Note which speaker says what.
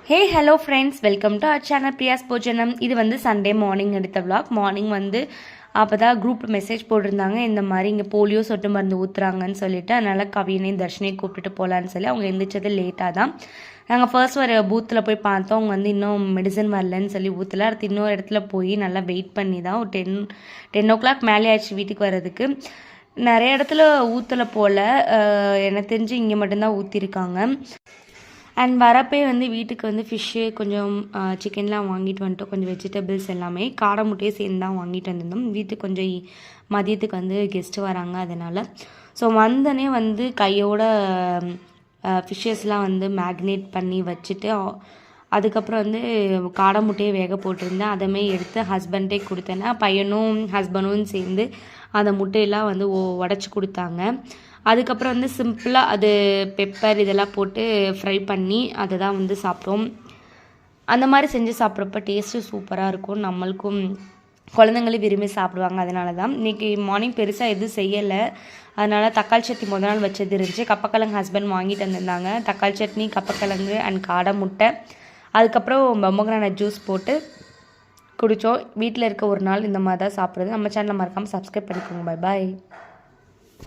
Speaker 1: Hey hello friends, welcome to our channel Priya's Bhojanam. இது வந்து Sunday morning எடுத்த விளாக். மார்னிங் வந்து அப்போ தான் குரூப் மெசேஜ் போட்டிருந்தாங்க, இந்த மாதிரி இங்கே போலியோ சொட்டு மருந்து ஊற்றுறாங்கன்னு சொல்லிட்டு. அதனால் கவியனையும் தர்ஷனையும் கூப்பிட்டுட்டு போகலான்னு சொல்லி அவங்க எந்திரிச்சது லேட்டாக தான். நாங்கள் ஃபர்ஸ்ட் ஒரு பூத்தில் போய் பார்த்தோம், அவங்க வந்து இன்னும் மெடிசன் வரலன்னு சொல்லி ஊற்றல. அடுத்து இன்னொரு இடத்துல போய் நல்லா வெயிட் பண்ணி தான் ஒரு 10 மேலே ஆயிடுச்சு வீட்டுக்கு வர்றதுக்கு. நிறைய இடத்துல ஊற்றலை போல், எனக்கு தெரிஞ்சு இங்கே மட்டும்தான் ஊற்றிருக்காங்க. அண்ட் வரப்பே வந்து வீட்டுக்கு வந்து ஃபிஷ்ஷு கொஞ்சம் சிக்கன்லாம் வாங்கிட்டு வந்துட்டோம், கொஞ்சம் வெஜிடபிள்ஸ் எல்லாமே காடை முட்டையே சேர்ந்து தான் வாங்கிட்டு வந்திருந்தோம். வீட்டுக்கு கொஞ்சம் மதியத்துக்கு வந்து கெஸ்ட்டு வராங்க, அதனால். ஸோ வந்தனே வந்து கையோட ஃபிஷ்ஷஸ்லாம் வந்து மேக்னேட் பண்ணி வச்சுட்டு, அதுக்கப்புறம் வந்து காடை முட்டையை வேக போட்டிருந்தேன். அதமே எடுத்து ஹஸ்பண்டே கொடுத்தேன்னா பையனும் ஹஸ்பண்டும் சேர்ந்து அந்த முட்டையெல்லாம் வந்து உடச்சி கொடுத்தாங்க. அதுக்கப்புறம் வந்து சிம்பிளாக அது பெப்பர் இதெல்லாம் போட்டு ஃப்ரை பண்ணி அதை தான் வந்து சாப்பிட்டோம். அந்த மாதிரி செஞ்சு சாப்பிட்றப்ப டேஸ்ட்டு சூப்பராக இருக்கும், நம்மளுக்கும் குழந்தைங்களும் விரும்பி சாப்பிடுவாங்க. அதனால தான் இன்றைக்கி மார்னிங் பெருசாக எதுவும் செய்யலை. அதனால் தக்காளி சட்னி முதல் நாள் வச்சது இருந்துச்சு. கப்பக்கிழங்கு ஹஸ்பண்ட் வாங்கிட்டு வந்திருந்தாங்க. தக்காளி சட்னி, கப்பக்கிழங்கு அண்ட் காடை முட்டை, அதுக்கப்புறம் பொமோகிரானட் ஜூஸ் போட்டு குடித்தோம். வீட்டில் இருக்க ஒரு நாள் இந்த மாதிரி தான் சாப்பிட்றது. நம்ம சேனலை மறக்காமல் சப்ஸ்கிரைப் பண்ணிக்கோங்க. Bye bye.